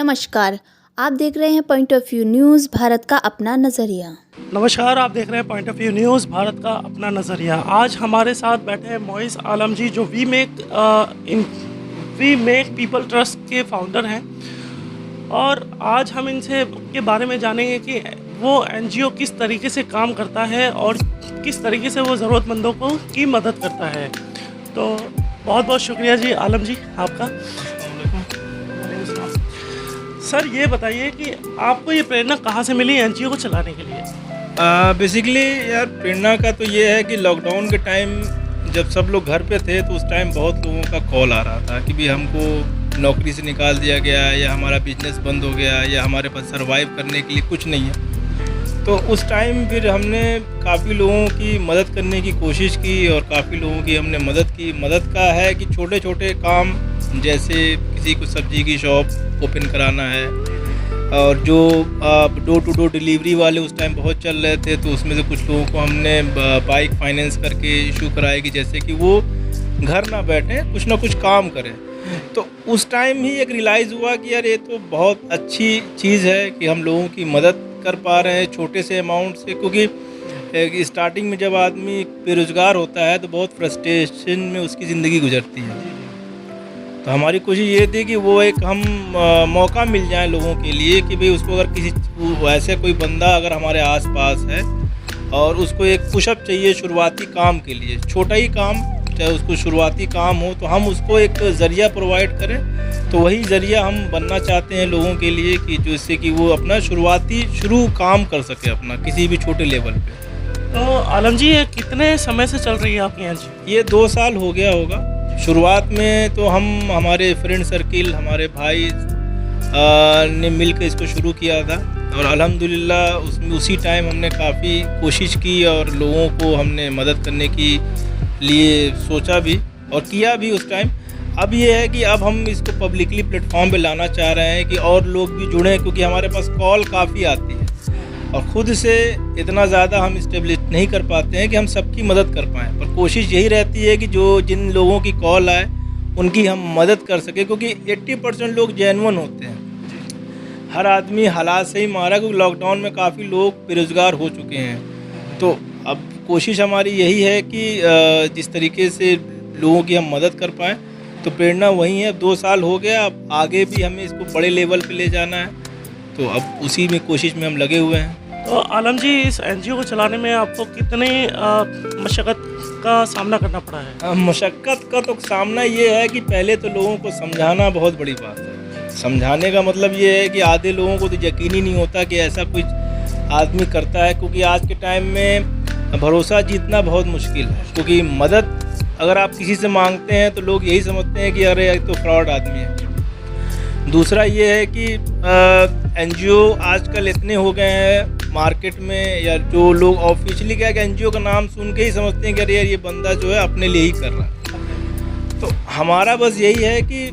नमस्कार, आप देख रहे हैं point of view news Bharat का अपना नज़रिया। नमस्कार, आप देख रहे हैं point of view news Bharat का अपना नज़रिया। आज हमारे साथ बैठे हैं मोइज़ आलम जी, जो वी मेक पीपल ट्रस्ट के फाउंडर हैं। और आज हम इनसे के बारे में जानेंगे कि वो एनजीओ किस तरीके से काम करता है और किस तरीके से वो ज़रूरतमंदों को की मदद करता है। तो बहुत बहुत शुक्रिया जी आलम जी आपका। सर ये बताइए कि आपको ये प्रेरणा कहाँ से मिली एनजीओ को चलाने के लिए? बेसिकली यार, प्रेरणा का तो ये है कि लॉकडाउन के टाइम जब सब लोग घर पे थे तो उस टाइम बहुत लोगों का कॉल आ रहा था कि भी हमको नौकरी से निकाल दिया गया, या हमारा बिजनेस बंद हो गया, या हमारे पास सरवाइव करने के लिए कुछ नहीं है। तो उस टाइम फिर हमने काफ़ी लोगों की मदद करने की कोशिश की और काफ़ी लोगों की हमने मदद की। मदद का है कि छोटे छोटे काम, जैसे किसी को सब्जी की शॉप ओपन कराना है, और जो डोर टू डोर डिलीवरी वाले उस टाइम बहुत चल रहे थे, तो उसमें से कुछ लोगों को हमने बाइक फाइनेंस करके इशू कराएगी, जैसे कि वो घर ना बैठे, कुछ ना कुछ काम करें। तो उस टाइम ही एक रियलाइज़ हुआ कि यार ये तो बहुत अच्छी चीज़ है कि हम लोगों की मदद कर पा रहे हैं छोटे से अमाउंट से। क्योंकि स्टार्टिंग में जब आदमी बेरोज़गार होता है तो बहुत फ्रस्ट्रेशन में उसकी ज़िंदगी गुजरती है। तो हमारी कोशिश ये थी कि वो एक हम मौका मिल जाए लोगों के लिए कि भाई उसको अगर किसी ऐसे कोई बंदा अगर हमारे आसपास है और उसको एक पुशअप चाहिए शुरुआती काम के लिए, छोटा ही काम, चाहे उसको शुरुआती काम हो, तो हम उसको एक ज़रिया प्रोवाइड करें। तो वही ज़रिया हम बनना चाहते हैं लोगों के लिए कि जिससे कि वो अपना शुरू काम कर सके अपना किसी भी छोटे लेवल पे। तो आलम जी, ये कितने समय से चल रही है आपकी एनजीओ? ये 2 साल हो गया होगा। शुरुआत में तो हम हमारे फ्रेंड सर्किल, हमारे भाई ने मिलकर इसको शुरू किया था, और अल्हम्दुलिल्लाह उसमें उसी टाइम हमने काफ़ी कोशिश की और लोगों को हमने मदद करने की लिए सोचा भी और किया भी उस टाइम। अब ये है कि अब हम इसको पब्लिकली प्लेटफॉर्म पे लाना चाह रहे हैं कि और लोग भी जुड़ें, क्योंकि हमारे पास कॉल काफ़ी आती है और ख़ुद से इतना ज़्यादा हम इस्टेब्लिश नहीं कर पाते हैं कि हम सबकी मदद कर पाएँ। पर कोशिश यही रहती है कि जिन लोगों की कॉल आए उनकी हम मदद कर सकें, क्योंकि 80% लोग जेन्युइन होते हैं। हर आदमी हालात से ही मारा, क्योंकि लॉकडाउन में काफ़ी लोग बेरोज़गार हो चुके हैं। तो अब कोशिश हमारी यही है कि जिस तरीके से लोगों की हम मदद कर पाएँ, तो प्रेरणा वही है। 2 साल हो गया, अब आगे भी हमें इसको बड़े लेवल पे ले जाना है, तो अब उसी में कोशिश में हम लगे हुए हैं। तो आलम जी, इस एनजीओ को चलाने में आपको कितने मशक्क़त का सामना करना पड़ा है? मशक्क़त का तो सामना ये है कि पहले तो लोगों को समझाना बहुत बड़ी बात है। समझाने का मतलब ये है कि आधे लोगों को तो यकीन ही नहीं होता कि ऐसा कुछ आदमी करता है, क्योंकि आज के टाइम में भरोसा जीतना बहुत मुश्किल है। क्योंकि मदद अगर आप किसी से मांगते हैं तो लोग यही समझते हैं कि अरे ये तो फ्रॉड आदमी है। दूसरा ये है कि एनजीओ आजकल इतने हो गए हैं मार्केट में, या जो लोग ऑफिशियली क्या है कि एनजीओ का नाम सुन के ही समझते हैं कि अरे यार ये बंदा जो है अपने लिए ही कर रहा है। तो हमारा बस यही है कि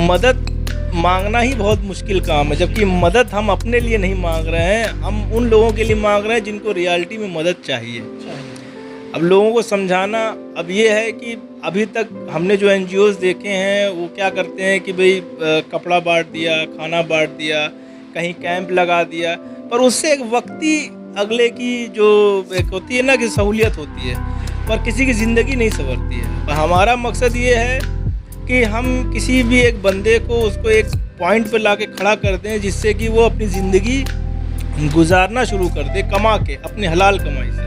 मदद मांगना ही बहुत मुश्किल काम है, जबकि मदद हम अपने लिए नहीं मांग रहे हैं, हम उन लोगों के लिए मांग रहे हैं जिनको रियलिटी में मदद चाहिए। अब लोगों को समझाना अब ये है कि अभी तक हमने जो एनजीओज़ देखे हैं वो क्या करते हैं कि भाई कपड़ा बांट दिया, खाना बांट दिया, कहीं कैंप लगा दिया, पर उससे एक वक्ती अगले की जो एक होती है ना कि सहूलियत होती है, पर किसी की ज़िंदगी नहीं संवरती है। पर हमारा मकसद ये है कि हम किसी भी एक बंदे को उसको एक पॉइंट पर ला के खड़ा कर दें, जिससे कि वो अपनी ज़िंदगी गुजारना शुरू कर दे कमा के, अपनी हलाल कमाई से।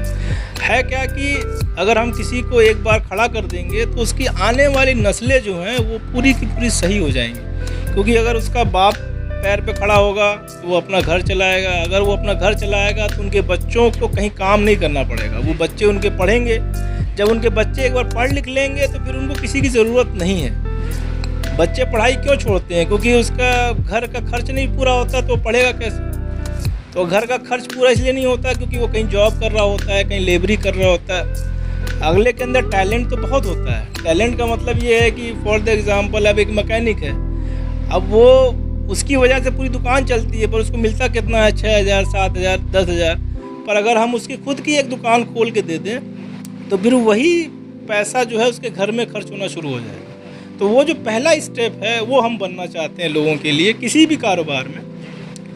है क्या कि अगर हम किसी को एक बार खड़ा कर देंगे तो उसकी आने वाली नस्लें जो हैं वो पूरी की पूरी सही हो जाएंगी। क्योंकि अगर उसका बाप पैर पे खड़ा होगा तो वो अपना घर चलाएगा, अगर वो अपना घर चलाएगा तो उनके बच्चों को कहीं काम नहीं करना पड़ेगा, वो बच्चे उनके पढ़ेंगे। जब उनके बच्चे एक बार पढ़ लिख लेंगे तो फिर उनको किसी की ज़रूरत नहीं है। बच्चे पढ़ाई क्यों छोड़ते हैं? क्योंकि उसका घर का खर्च नहीं पूरा होता, तो पढ़ेगा कैसे? तो घर का खर्च पूरा इसलिए नहीं होता क्योंकि वो कहीं जॉब कर रहा होता है, कहीं लेबरी कर रहा होता है। अगले के अंदर टैलेंट तो बहुत होता है। टैलेंट का मतलब ये है कि फॉर द एग्ज़ाम्पल अब एक मैकेनिक है, अब वो उसकी वजह से पूरी दुकान चलती है, पर उसको मिलता कितना है? 6,000, 7,000, 10,000। पर अगर हम उसकी खुद की एक दुकान खोल के दे दें तो फिर वही पैसा जो है उसके घर में खर्च होना शुरू हो जाएगा। तो वो जो पहला स्टेप है वो हम बनना चाहते हैं लोगों के लिए किसी भी कारोबार में,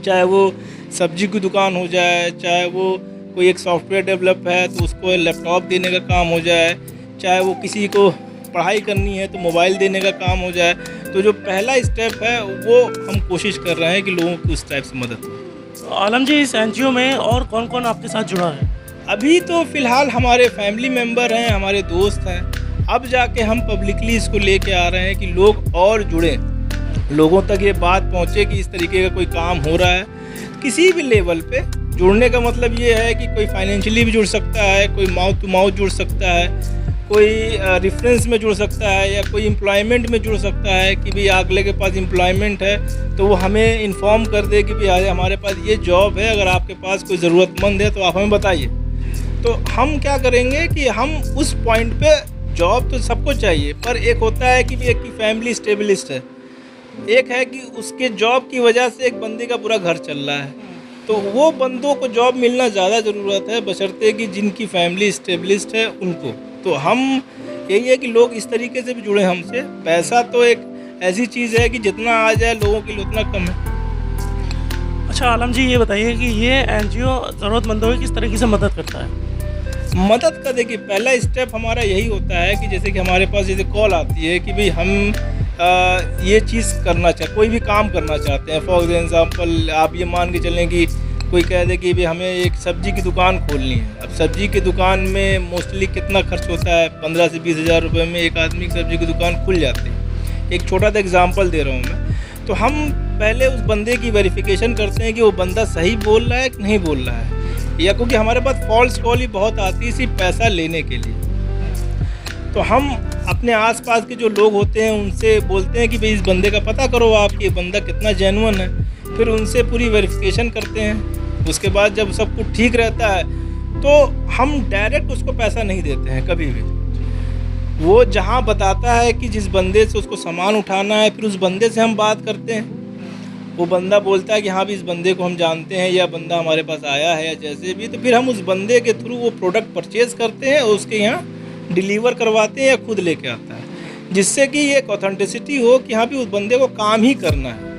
चाहे वो सब्जी की दुकान हो जाए, चाहे वो कोई एक सॉफ्टवेयर डेवलप है तो उसको लैपटॉप देने का काम हो जाए, चाहे वो किसी को पढ़ाई करनी है तो मोबाइल देने का काम हो जाए। तो जो पहला स्टेप है वो हम कोशिश कर रहे हैं कि लोगों की उस टाइप से मदद हो। तो आलम जी, इस एनजीओ में और कौन कौन आपके साथ जुड़ा है? अभी तो फ़िलहाल हमारे फैमिली मेम्बर हैं, हमारे दोस्त हैं। अब जाके हम पब्लिकली इसको लेके आ रहे हैं कि लोग और जुड़ें, लोगों तक ये बात पहुँचे कि इस तरीके का कोई काम हो रहा है। किसी भी लेवल पे जुड़ने का मतलब ये है कि कोई फाइनेंशियली भी जुड़ सकता है, कोई माउथ टू माउथ जुड़ सकता है, कोई रेफरेंस में जुड़ सकता है, या कोई एम्प्लॉयमेंट में जुड़ सकता है कि भाई अगले के पास एम्प्लॉयमेंट है तो वो हमें इन्फॉर्म कर दे कि भाई हमारे पास ये जॉब है, अगर आपके पास कोई ज़रूरतमंद है तो आप हमें बताइए। तो हम क्या करेंगे कि हम उस पॉइंट पे, जॉब तो सबको चाहिए, पर एक होता है कि एक की फैमिली स्टेबलिस्ट है, एक है कि उसके जॉब की वजह से एक बंदे का पूरा घर चल रहा है। तो वो बंदों को जॉब मिलना ज़्यादा ज़रूरत है, बशर्ते कि जिनकी फैमिली स्टेबलिस्ट है उनको। तो हम यही है कि लोग इस तरीके से भी जुड़े हमसे। पैसा तो एक ऐसी चीज़ है कि जितना आ जाए लोगों के लिए उतना कम है। अच्छा आलम जी, ये बताइए कि ये एनजीओ ज़रूरतमंदों की किस तरीके से मदद करता है? मदद का देखिए पहला स्टेप हमारा यही होता है कि जैसे कि हमारे पास जैसे कॉल आती है कि भाई हम ये चीज़ करना कोई भी काम करना चाहते हैं। फॉर एग्जांपल आप ये मान के चलें कि कोई कह दे कि भाई हमें एक सब्ज़ी की दुकान खोलनी है। अब सब्ज़ी की दुकान में मोस्टली कितना खर्च होता है, 15 से 20 हज़ार रुपये में एक आदमी की सब्ज़ी की दुकान खुल जाती है। एक छोटा सा एग्जांपल दे रहा हूँ मैं। तो हम पहले उस बंदे की वेरिफिकेशन करते हैं कि वो बंदा सही बोल रहा है कि नहीं बोल रहा है, या क्योंकि हमारे पास फॉल्स कॉल ही बहुत आती है सिर्फ पैसा लेने के लिए। तो हम अपने आसपास के जो लोग होते हैं उनसे बोलते हैं कि भाई इस बंदे का पता करो आप कि ये बंदा कितना जेन्युइन है। फिर उनसे पूरी वेरिफिकेशन करते हैं। उसके बाद जब सब कुछ ठीक रहता है तो हम डायरेक्ट उसको पैसा नहीं देते हैं कभी भी। वो जहाँ बताता है कि जिस बंदे से उसको सामान उठाना है, फिर उस बंदे से हम बात करते हैं। वो बंदा बोलता है कि हाँ भी इस बंदे को हम जानते हैं, या बंदा हमारे पास आया है, या जैसे भी, तो फिर हम उस बंदे के थ्रू वो प्रोडक्ट परचेज़ करते हैं और उसके यहाँ डिलीवर करवाते हैं या खुद लेके आता है, जिससे कि एक ऑथेंटिसिटी हो कि हाँ भी उस बंदे को काम ही करना है।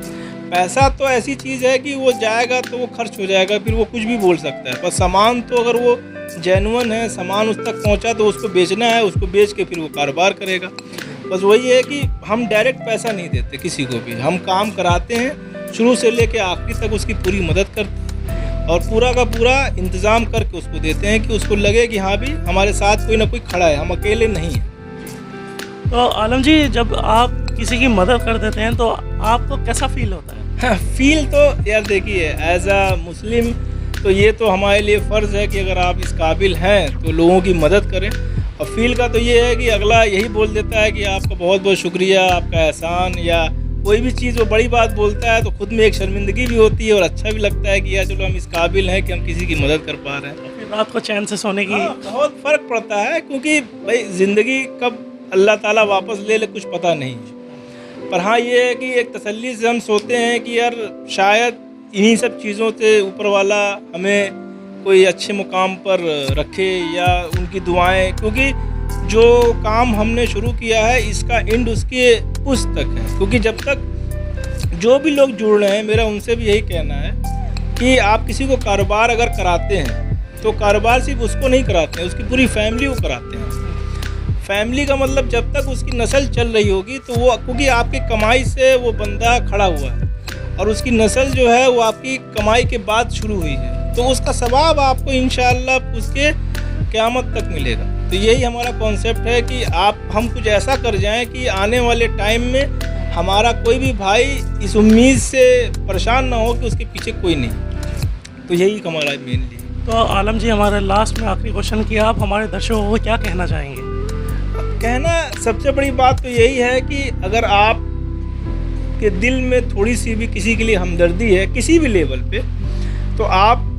पैसा तो ऐसी चीज़ है कि वो जाएगा तो वो खर्च हो जाएगा, फिर वो कुछ भी बोल सकता है। पर सामान तो अगर वो जेन्युइन है, सामान उस तक पहुंचा तो उसको बेचना है, उसको बेच के फिर वो कारोबार करेगा। बस वही है कि हम डायरेक्ट पैसा नहीं देते किसी को भी, हम काम कराते हैं शुरू से लेके आखिरी तक, उसकी पूरी मदद करते हैं और पूरा का पूरा इंतज़ाम करके उसको देते हैं कि उसको लगे कि हाँ भी हमारे साथ कोई ना कोई खड़ा है, हम अकेले नहीं हैं। तो आलम जी, जब आप किसी की मदद कर देते हैं तो आपको कैसा फील होता है? हाँ, फील तो यार देखिए, एज आ मुस्लिम तो ये तो हमारे लिए फ़र्ज़ है कि अगर आप इस काबिल हैं तो लोगों की मदद करें। और फील का तो ये है कि अगला यही बोल देता है कि आपका बहुत बहुत शुक्रिया, आपका एहसान, या कोई भी चीज़ वो बड़ी बात बोलता है तो खुद में एक शर्मिंदगी भी होती है और अच्छा भी लगता है कि यार चलो हम इस काबिल हैं कि हम किसी की मदद कर पा रहे हैं। फिर रात को चैन से सोने की बहुत फ़र्क पड़ता है, क्योंकि भाई ज़िंदगी कब अल्लाह ताला वापस ले कुछ पता नहीं। पर हाँ ये है कि एक तसल्ली से हम सोते हैं कि यार शायद इन्हीं सब चीज़ों से ऊपर वाला हमें कोई अच्छे मुकाम पर रखे, या उनकी दुआएं, क्योंकि जो काम हमने शुरू किया है इसका एंड उसके उस तक है। क्योंकि जब तक जो भी लोग जुड़ रहे हैं, मेरा उनसे भी यही कहना है कि आप किसी को कारोबार अगर कराते हैं तो कारोबार सिर्फ उसको नहीं कराते हैं, उसकी पूरी फैमिली को कराते हैं। फैमिली का मतलब जब तक उसकी नस्ल चल रही होगी तो वो, क्योंकि आपकी कमाई से वो बंदा खड़ा हुआ है और उसकी नस्ल जो है वो आपकी कमाई के बाद शुरू हुई है, तो उसका सवाब आपको इंशाअल्लाह उसके क़यामत तक मिलेगा। तो यही हमारा कॉन्सेप्ट है कि हम कुछ ऐसा कर जाएं कि आने वाले टाइम में हमारा कोई भी भाई इस उम्मीद से परेशान ना हो कि उसके पीछे कोई नहीं। तो यही हमारा मेनली। तो आलम जी, हमारे लास्ट में आखिरी क्वेश्चन कि आप हमारे दर्शकों को क्या कहना चाहेंगे? कहना सबसे बड़ी बात तो यही है कि अगर आप के दिल में थोड़ी सी भी किसी के लिए हमदर्दी है किसी भी लेवल पे, तो आप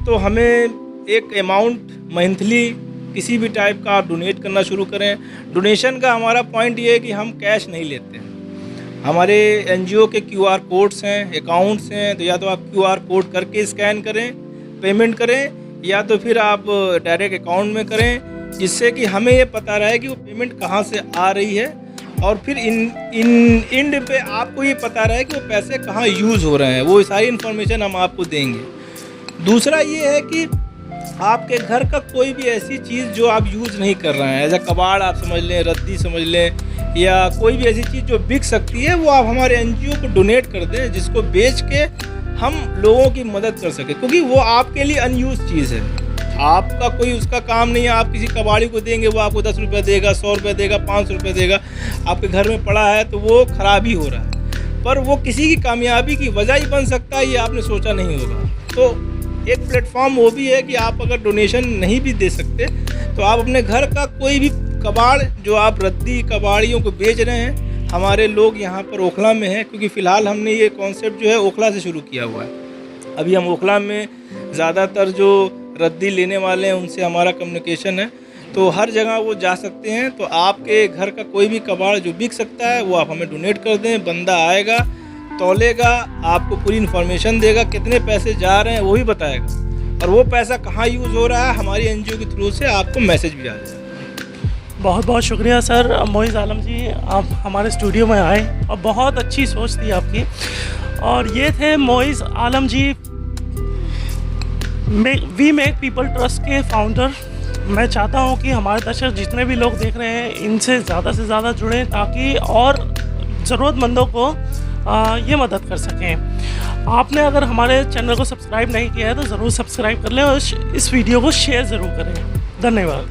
तो हमें एक अमाउंट मंथली किसी भी टाइप का आप डोनेट करना शुरू करें। डोनेशन का हमारा पॉइंट ये है कि हम कैश नहीं लेते हैं। हमारे एनजीओ के QR कोड्स हैं, अकाउंट्स हैं, तो या तो आप QR कोड करके स्कैन करें, पेमेंट करें, या तो फिर आप डायरेक्ट अकाउंट में करें, जिससे कि हमें ये पता रहे कि वो पेमेंट कहाँ से आ रही है और फिर इन एंड पे आपको ये पता रहे कि वो पैसे कहाँ यूज़ हो रहे हैं, वो सारी इन्फॉर्मेशन हम आपको देंगे। दूसरा ये है कि आपके घर का कोई भी ऐसी चीज़ जो आप यूज़ नहीं कर रहे हैं, एज कबाड़ आप समझ लें, रद्दी समझ लें, या कोई भी ऐसी चीज़ जो बिक सकती है, वो आप हमारे एनजीओ को डोनेट कर दें, जिसको बेच के हम लोगों की मदद कर सकें, क्योंकि वो आपके लिए अनयूज चीज़ है। आपका कोई उसका काम नहीं है, आप किसी कबाड़ी को देंगे, वो आपको 10 रुपये देगा, 100 रुपये देगा, 500 रुपये देगा, आपके घर में पड़ा है तो वो ख़राब ही हो रहा है, पर वो किसी की कामयाबी की वजह ही बन सकता है, ये आपने सोचा नहीं होगा। तो एक प्लेटफॉर्म वो भी है कि आप अगर डोनेशन नहीं भी दे सकते तो आप अपने घर का कोई भी कबाड़ जो आप रद्दी कबाड़ियों को बेच रहे हैं, हमारे लोग यहाँ पर ओखला में हैं, क्योंकि फ़िलहाल हमने ये कॉन्सेप्ट जो है ओखला से शुरू किया हुआ है। अभी हम ओखला में ज़्यादातर जो रद्दी लेने वाले हैं उनसे हमारा कम्युनिकेशन है, तो हर जगह वो जा सकते हैं। तो आपके घर का कोई भी कबाड़ जो बिक सकता है वो आप हमें डोनेट कर दें, बंदा आएगा, तौलेगा, आपको पूरी इन्फॉर्मेशन देगा, कितने पैसे जा रहे हैं वो भी बताएगा, और वो पैसा कहाँ यूज़ हो रहा है हमारी एनजीओ के थ्रू से आपको मैसेज भी आ जाएगा। बहुत बहुत शुक्रिया सर मोइज़ आलम जी, आप हमारे स्टूडियो में आए और बहुत अच्छी सोच थी आपकी। और ये थे मोइज़ आलम जी, वी मेक पीपल ट्रस्ट के फाउंडर। मैं चाहता हूँ कि हमारे दर्शक जितने भी लोग देख रहे हैं इनसे ज़्यादा से ज़्यादा जुड़ें, ताकि और ज़रूरतमंदों को ये मदद कर सकें। आपने अगर हमारे चैनल को सब्सक्राइब नहीं किया है तो ज़रूर सब्सक्राइब कर लें और इस वीडियो को शेयर ज़रूर करें। धन्यवाद।